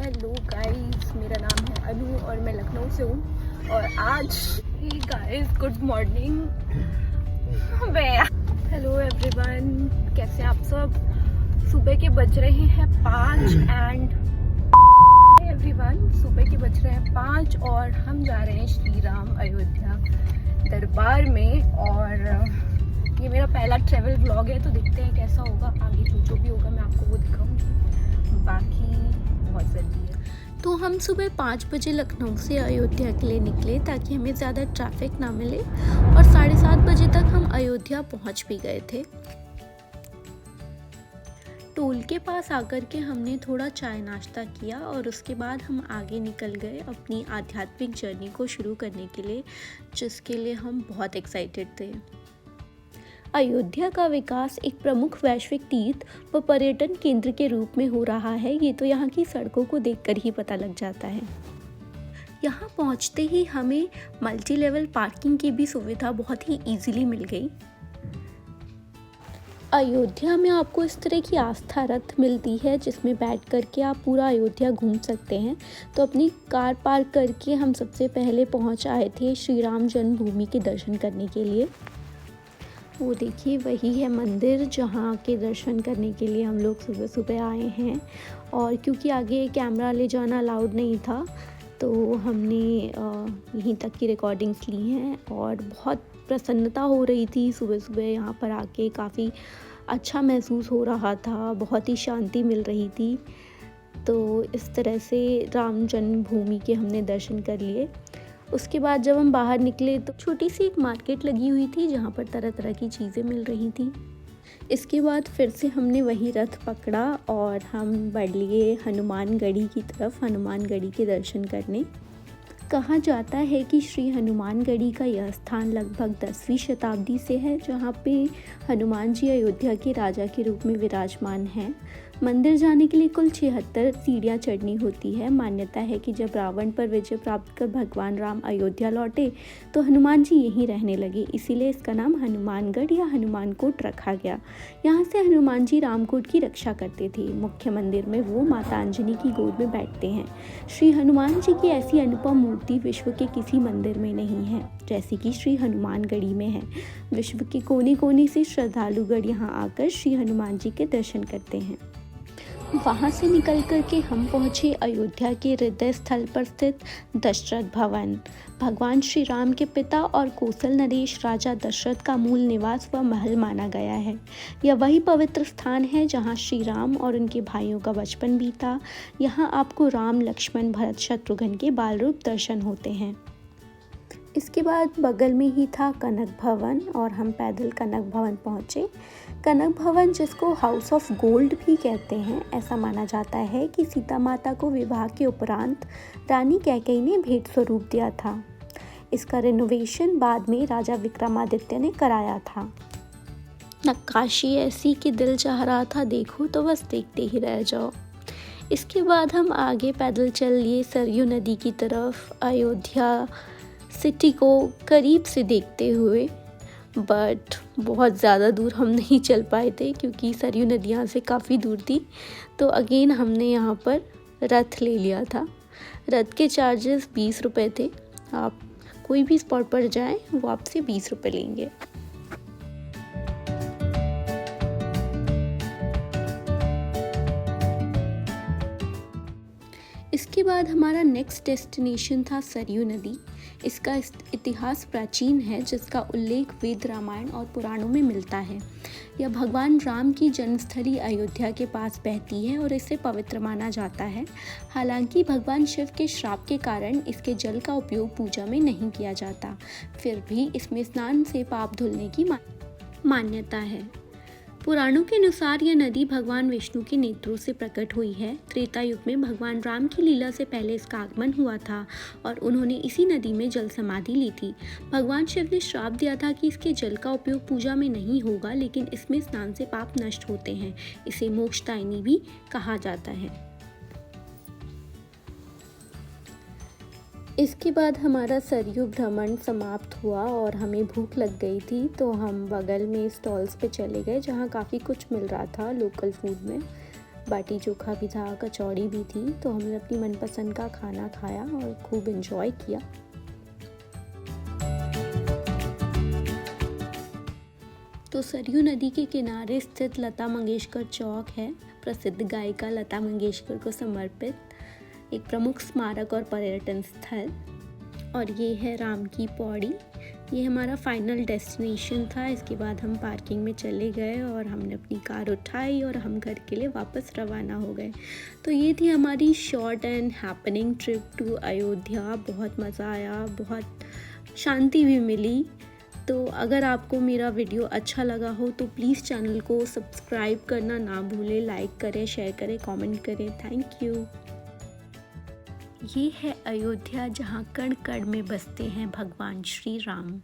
Hello guys, मेरा नाम है अनु और मैं लखनऊ से हूँ। और आज ही guys good morning. Hello everyone, कैसे आप सब। सुबह के बज रहे हैं 5 एंड एवरीवन सुबह के बज रहे हैं 5 और हम जा रहे हैं श्री राम अयोध्या दरबार में। और ये मेरा पहला ट्रैवल व्लॉग है, तो देखते हैं कैसा होगा। आगे जो भी होगा मैं आपको वो दिखाऊंगी, बाकी बहुत जल्दी है। तो हम सुबह 5 बजे लखनऊ से अयोध्या के लिए निकले ताकि हमें ज़्यादा ट्रैफिक ना मिले, और 7:30 बजे तक हम अयोध्या पहुंच भी गए थे। टोल के पास आकर के हमने थोड़ा चाय नाश्ता किया और उसके बाद हम आगे निकल गए अपनी आध्यात्मिक जर्नी को शुरू करने के लिए, जिसके लिए हम बहुत एक्साइटेड थे। अयोध्या का विकास एक प्रमुख वैश्विक तीर्थ व पर्यटन केंद्र के रूप में हो रहा है, ये तो यहाँ की सड़कों को देखकर ही पता लग जाता है। यहाँ पहुँचते ही हमें मल्टी लेवल पार्किंग की भी सुविधा बहुत ही इजीली मिल गई। अयोध्या में आपको इस तरह की आस्था रथ मिलती है जिसमें बैठ करके आप पूरा अयोध्या घूम सकते हैं। तो अपनी कार पार्क करके हम सबसे पहले पहुँच आए थे श्री राम जन्मभूमि के दर्शन करने के लिए। वो देखिए, वही है मंदिर जहाँ के दर्शन करने के लिए हम लोग सुबह सुबह आए हैं। और क्योंकि आगे कैमरा ले जाना अलाउड नहीं था, तो हमने यहीं तक की रिकॉर्डिंग्स ली हैं। और बहुत प्रसन्नता हो रही थी सुबह सुबह यहाँ पर आके, काफ़ी अच्छा महसूस हो रहा था, बहुत ही शांति मिल रही थी। तो इस तरह से राम जन्मभूमि के हमने दर्शन कर लिए। उसके बाद जब हम बाहर निकले तो छोटी सी एक मार्केट लगी हुई थी जहाँ पर तरह तरह की चीज़ें मिल रही थी। इसके बाद फिर से हमने वही रथ पकड़ा और हम बढ़ लिए हनुमानगढ़ी की तरफ, हनुमानगढ़ी के दर्शन करने। कहा जाता है कि श्री हनुमानगढ़ी का यह स्थान लगभग 10वीं शताब्दी से है, जहाँ पे हनुमान जी अयोध्या के राजा के रूप में विराजमान हैं। मंदिर जाने के लिए कुल 76 सीढ़ियाँ चढ़नी होती है। मान्यता है कि जब रावण पर विजय प्राप्त कर भगवान राम अयोध्या लौटे तो हनुमान जी यहीं रहने लगे, इसीलिए इसका नाम हनुमानगढ़ या हनुमानकोट रखा गया। यहाँ से हनुमान जी रामकोट की रक्षा करते थे। मुख्य मंदिर में वो माता अंजनी की गोद में बैठते हैं। श्री हनुमान जी की ऐसी अनुपम मूर्ति विश्व के किसी मंदिर में नहीं है जैसी कि श्री हनुमानगढ़ी में है। विश्व के कोने कोने से श्रद्धालुगढ़ यहाँ आकर श्री हनुमान जी के दर्शन करते हैं। वहाँ से निकल कर के हम पहुँचे अयोध्या के हृदय स्थल पर स्थित दशरथ भवन। भगवान श्री राम के पिता और कौशल नरेश राजा दशरथ का मूल निवास व महल माना गया है। यह वही पवित्र स्थान है जहाँ श्री राम और उनके भाइयों का बचपन बीता। यहाँ आपको राम, लक्ष्मण, भरत, शत्रुघ्न के बाल रूप दर्शन होते हैं। इसके बाद बगल में ही था कनक भवन और हम पैदल कनक भवन पहुँचे। कनक भवन, जिसको हाउस ऑफ गोल्ड भी कहते हैं, ऐसा माना जाता है कि सीता माता को विवाह के उपरांत रानी कैकेयी ने भेंट स्वरूप दिया था। इसका रिनोवेशन बाद में राजा विक्रमादित्य ने कराया था। नक्काशी ऐसी कि दिल चाह रहा था देखो तो बस देखते ही रह जाओ। इसके बाद हम आगे पैदल चल लिए सरयू नदी की तरफ, अयोध्या सिटी को करीब से देखते हुए। बट बहुत ज़्यादा दूर हम नहीं चल पाए थे क्योंकि सरयू नदी यहाँ से काफ़ी दूर थी। तो अगेन हमने यहाँ पर रथ ले लिया था। रथ के चार्जेस 20 रुपये थे। आप कोई भी स्पॉट पर जाएं, वो आपसे 20 रुपये लेंगे। इसके बाद हमारा नेक्स्ट डेस्टिनेशन था सरयू नदी। इसका इतिहास प्राचीन है, जिसका उल्लेख वेद, रामायण और पुराणों में मिलता है। यह भगवान राम की जन्मस्थली अयोध्या के पास बहती है और इसे पवित्र माना जाता है। हालांकि भगवान शिव के श्राप के कारण इसके जल का उपयोग पूजा में नहीं किया जाता, फिर भी इसमें स्नान से पाप धुलने की मान्यता है। पुराणों के अनुसार यह नदी भगवान विष्णु के नेत्रों से प्रकट हुई है। त्रेता युग में भगवान राम की लीला से पहले इसका आगमन हुआ था और उन्होंने इसी नदी में जल समाधि ली थी। भगवान शिव ने श्राप दिया था कि इसके जल का उपयोग पूजा में नहीं होगा, लेकिन इसमें स्नान से पाप नष्ट होते हैं। इसे मोक्षदायिनी भी कहा जाता है। इसके बाद हमारा सरयू भ्रमण समाप्त हुआ और हमें भूख लग गई थी, तो हम बगल में स्टॉल्स पे चले गए जहाँ काफ़ी कुछ मिल रहा था लोकल फूड में। बाटी चोखा भी था, कचौड़ी भी थी। तो हमने अपनी मनपसंद का खाना खाया और खूब एंजॉय किया। तो सरयू नदी के किनारे स्थित लता मंगेशकर चौक है प्रसिद्ध गायिका लता मंगेशकर को समर्पित एक प्रमुख स्मारक और पर्यटन स्थल। और ये है राम की पौड़ी। ये हमारा फाइनल डेस्टिनेशन था। इसके बाद हम पार्किंग में चले गए और हमने अपनी कार उठाई और हम घर के लिए वापस रवाना हो गए। तो ये थी हमारी short and happening trip to Ayodhya. बहुत मज़ा आया, बहुत शांति भी मिली। तो अगर आपको मेरा वीडियो अच्छा लगा हो तो प्लीज़ चैनल को सब्सक्राइब करना ना भूलें, लाइक करें, शेयर करें, कमेंट करें। Thank you. ये है अयोध्या, जहाँ कण कण में बसते हैं भगवान श्री राम।